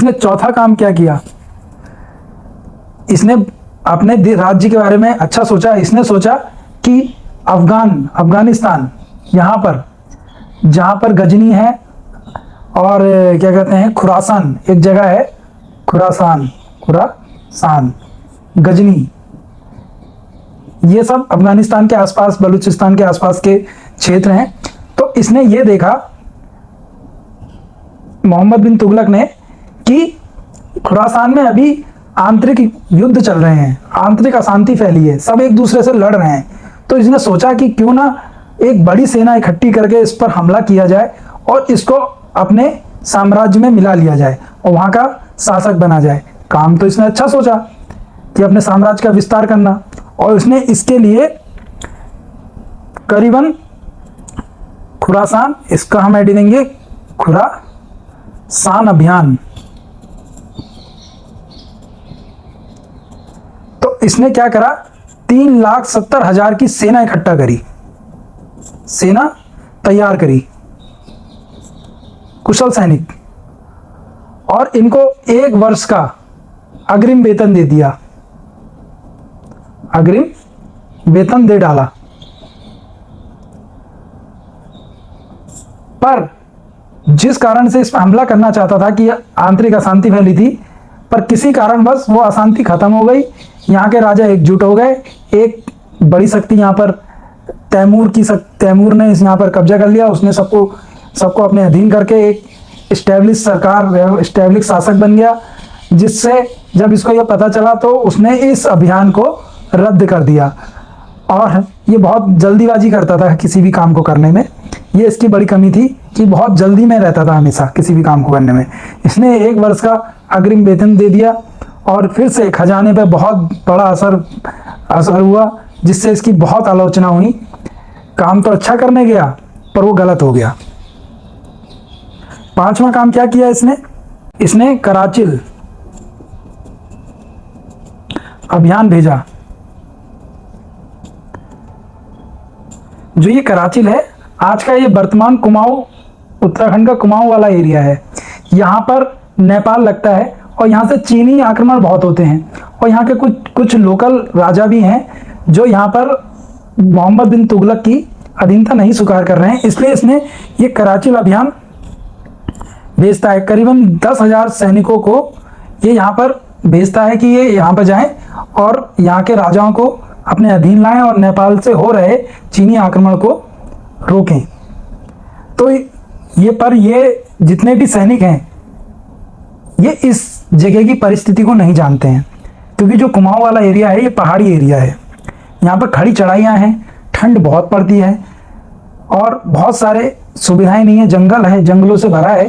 इसने चौथा काम क्या किया, इसने अपने राज्य के बारे में अच्छा सोचा। इसने सोचा कि अफगानिस्तान, यहाँ पर जहाँ पर गजनी है और क्या कहते हैं खुरासान, एक जगह है खुरासान गजनी, ये सब अफगानिस्तान के आसपास, बलूचिस्तान के आसपास के क्षेत्र हैं। तो इसने ये देखा मोहम्मद बिन तुगलक ने कि खुरासान में अभी आंतरिक युद्ध चल रहे हैं, आंतरिक अशांति फैली है, सब एक दूसरे से लड़ रहे हैं। तो इसने सोचा कि क्यों ना एक बड़ी सेना इकट्ठी करके इस पर हमला किया जाए और इसको अपने साम्राज्य में मिला लिया जाए और वहां का शासक बना जाए। काम तो इसने अच्छा सोचा कि अपने साम्राज्य का विस्तार करना, और इसने इसके लिए करीबन खुरासान, इसका हम ऐड देंगे खुरासान अभियान। तो इसने क्या करा, 3,70,000 की सेना इकट्ठा करी, सेना तैयार करी, कुशल सैनिक, और इनको 1 वर्ष का अग्रिम वेतन दे दिया, अग्रिम वेतन दे डाला। पर जिस कारण से इस पर हमला करना चाहता था कि आंतरिक अशांति फैली थी, पर किसी कारणवश वो अशांति खत्म हो गई। यहाँ के राजा एकजुट हो गए, एक बड़ी शक्ति यहाँ पर तैमूर ने यहाँ पर कब्जा कर लिया। उसने सबको अपने अधीन करके एक इस्टेब्लिश शासक बन गया, जिससे जब इसको यह पता चला तो उसने इस अभियान को रद्द कर दिया। और ये बहुत जल्दीबाजी करता था किसी भी काम को करने में, ये इसकी बड़ी कमी थी कि बहुत जल्दी में रहता था हमेशा किसी भी काम को करने में। इसने 1 वर्ष का अग्रिम वेतन दे दिया और फिर से खजाने पर बहुत बड़ा असर हुआ, जिससे इसकी बहुत आलोचना हुई। काम तो अच्छा करने गया पर वो गलत हो गया। 5वां काम क्या किया इसने कराचिल अभियान भेजा। जो ये कराचिल है, आज का ये वर्तमान कुमाऊं, उत्तराखंड का कुमाऊं वाला एरिया है। यहाँ पर नेपाल लगता है और यहाँ से चीनी आक्रमण बहुत होते हैं, और यहाँ के कुछ लोकल राजा भी हैं जो यहाँ पर मोहम्मद बिन तुगलक की अधीनता नहीं स्वीकार कर रहे हैं। इसलिए इसने ये कराचिल अभियान भेजता है। करीबन 10,000 सैनिकों को ये यहाँ पर भेजता है कि ये यहाँ पर जाएं और यहाँ के राजाओं को अपने अधीन लाएं और नेपाल से हो रहे चीनी आक्रमण को रोकें। तो ये जितने भी सैनिक हैं, ये इस जगह की परिस्थिति को नहीं जानते हैं, क्योंकि जो कुमाऊं वाला एरिया है ये पहाड़ी एरिया है। यहाँ पर खड़ी चढ़ाइयाँ हैं, ठंड बहुत पड़ती है और बहुत सारे सुविधाएं नहीं है, जंगल है, जंगलों से भरा है।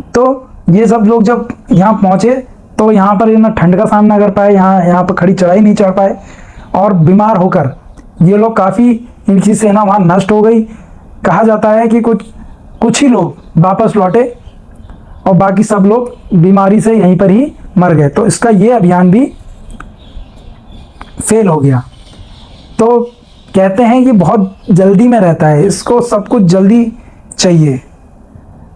तो ये सब लोग जब यहाँ पहुँचे तो यहाँ पर ना ठंड का सामना कर पाए, यहाँ पर खड़ी चढ़ाई नहीं चढ़ पाए, और बीमार होकर ये लोग काफ़ी, इनकी सेना वहाँ नष्ट हो गई। कहा जाता है कि कुछ ही लोग वापस लौटे और बाकी सब लोग बीमारी से यहीं पर ही मर गए। तो इसका ये अभियान भी फेल हो गया। तो कहते हैं ये बहुत जल्दी में रहता है, इसको सब कुछ जल्दी चाहिए,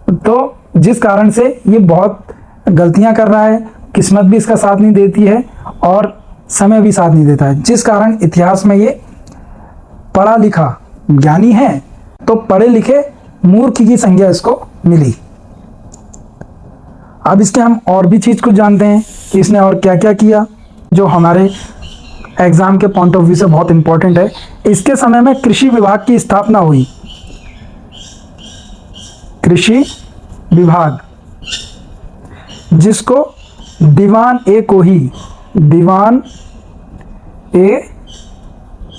तो जिस कारण से ये बहुत गलतियां कर रहा है, किस्मत भी इसका साथ नहीं देती है और समय भी साथ नहीं देता है, जिस कारण इतिहास में ये पढ़ा लिखा ज्ञानी है तो पढ़े लिखे मूर्ख की संज्ञा इसको मिली। अब इसके हम और भी चीज़ कुछ जानते हैं कि इसने और क्या क्या किया, जो हमारे एग्जाम के पॉइंट ऑफ व्यू से बहुत इंपॉर्टेंट है। इसके समय में कृषि विभाग की स्थापना हुई। कृषि विभाग, जिसको दीवान ए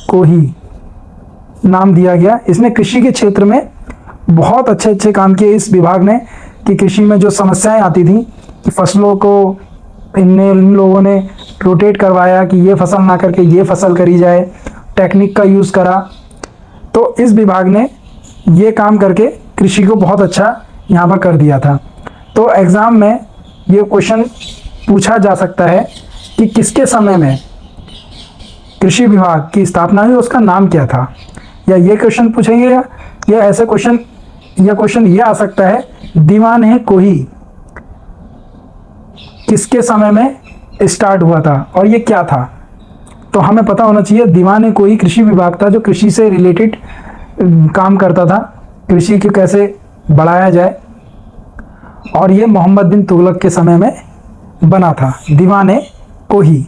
कोही नाम दिया गया। इसने कृषि के क्षेत्र में बहुत अच्छे काम किए इस विभाग ने, कि कृषि में जो समस्याएं आती थी कि फसलों को इन लोगों ने रोटेट करवाया कि ये फसल ना करके ये फसल करी जाए, टेक्निक का यूज़ करा। तो इस विभाग ने ये काम करके कृषि को बहुत अच्छा यहाँ पर कर दिया था। तो एग्ज़ाम में ये क्वेश्चन पूछा जा सकता है कि किसके समय में कृषि विभाग की स्थापना हुई, उसका नाम क्या था, या ये क्वेश्चन पूछेंगे, या ऐसे क्वेश्चन ये आ सकता है दीवान ए कोही किसके समय में स्टार्ट हुआ था और ये क्या था? तो हमें पता होना चाहिए, दीवान कोई कृषि विभाग था जो कृषि से रिलेटेड काम करता था, कृषि को कैसे बढ़ाया जाए, और ये मोहम्मद बिन तुगलक के समय में बना था, दीवान कोही।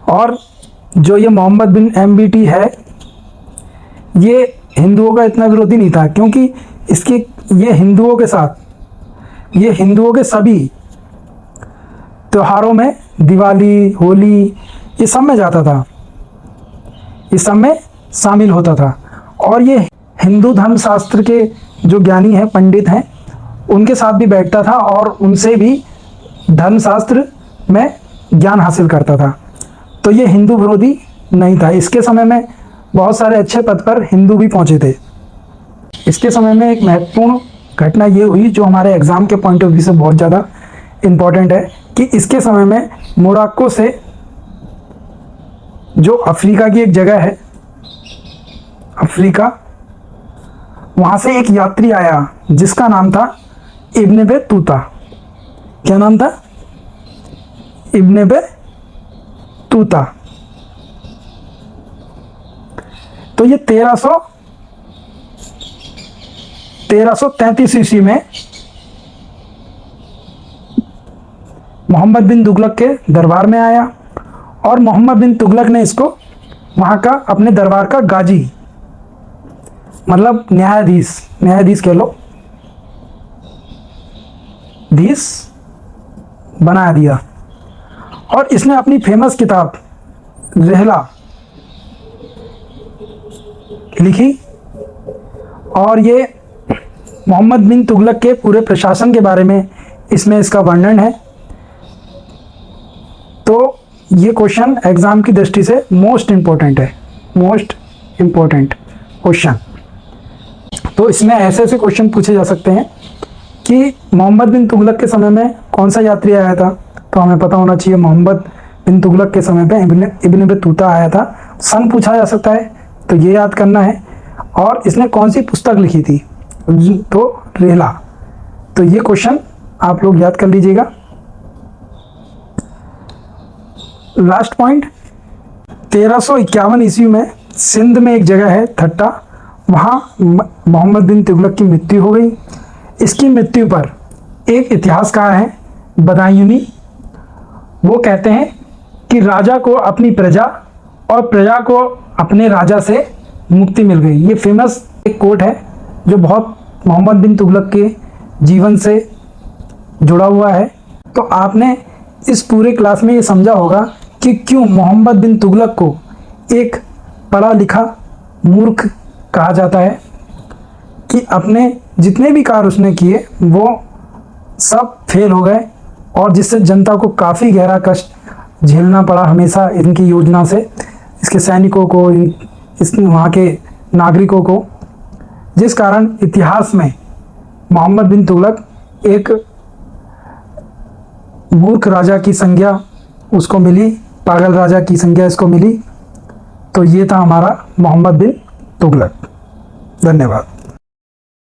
और जो ये मोहम्मद बिन MBT है, ये हिंदुओं का इतना विरोधी नहीं था, क्योंकि ये हिंदुओं के साथ, ये हिंदुओं के सभी त्योहारों में, दिवाली, होली, ये सब में जाता था, ये सब में शामिल होता था। और ये हिंदू धर्मशास्त्र के जो ज्ञानी हैं, पंडित हैं, उनके साथ भी बैठता था और उनसे भी धर्मशास्त्र में ज्ञान हासिल करता था। तो ये हिंदू विरोधी नहीं था। इसके समय में बहुत सारे अच्छे पद पर हिंदू भी पहुंचे थे। इसके समय में एक महत्वपूर्ण घटना ये हुई जो हमारे एग्ज़ाम के पॉइंट ऑफ व्यू से बहुत ज़्यादा इम्पॉर्टेंट है, कि इसके समय में मोरक्को से, जो अफ्रीका की एक जगह है, अफ्रीका, वहाँ से एक यात्री आया जिसका नाम था इब्न बतूता। क्या नाम था? Ibn Battuta. तो ये 1333 ईस्वी में मोहम्मद बिन तुगलक के दरबार में आया, और मोहम्मद बिन तुगलक ने इसको वहाँ का, अपने दरबार का गाजी, मतलब न्यायाधीश कह लो, धीस बना दिया। और इसने अपनी फेमस किताब रहला लिखी, और ये मोहम्मद बिन तुगलक के पूरे प्रशासन के बारे में इसमें इसका वर्णन है। तो ये क्वेश्चन एग्जाम की दृष्टि से मोस्ट इम्पोर्टेंट है, मोस्ट इम्पोर्टेंट क्वेश्चन। तो इसमें ऐसे ऐसे क्वेश्चन पूछे जा सकते हैं कि मोहम्मद बिन तुगलक के समय में कौन सा यात्री आया था, तो हमें पता होना चाहिए मोहम्मद बिन तुगलक के समय पे इब्न बतूता आया था। सन पूछा जा सकता है, तो ये याद करना है। और इसने कौन सी पुस्तक लिखी थी, तो रहला। तो ये क्वेश्चन आप लोग याद कर लीजिएगा। लास्ट पॉइंट, 1351 ईस्वी में सिंध में एक जगह है थट्टा, वहाँ मोहम्मद बिन तुगलक की मृत्यु हो गई। इसकी मृत्यु पर एक इतिहासकार हैं बदायूनी, वो कहते हैं कि राजा को अपनी प्रजा और प्रजा को अपने राजा से मुक्ति मिल गई। ये फेमस एक कोट है जो बहुत मोहम्मद बिन तुगलक के जीवन से जुड़ा हुआ है। तो आपने इस पूरे क्लास में ये समझा होगा कि क्यों मोहम्मद बिन तुगलक को एक पढ़ा लिखा मूर्ख कहा जाता है, कि अपने जितने भी कार्य उसने किए वो सब फेल हो गए, और जिससे जनता को काफ़ी गहरा कष्ट झेलना पड़ा हमेशा इनकी योजना से, इसके सैनिकों को, इस वहाँ के नागरिकों को, जिस कारण इतिहास में मोहम्मद बिन तुगलक एक मूर्ख राजा की संज्ञा उसको मिली, पागल राजा की संज्ञा इसको मिली। तो ये था हमारा मोहम्मद बिन तुगलक। धन्यवाद।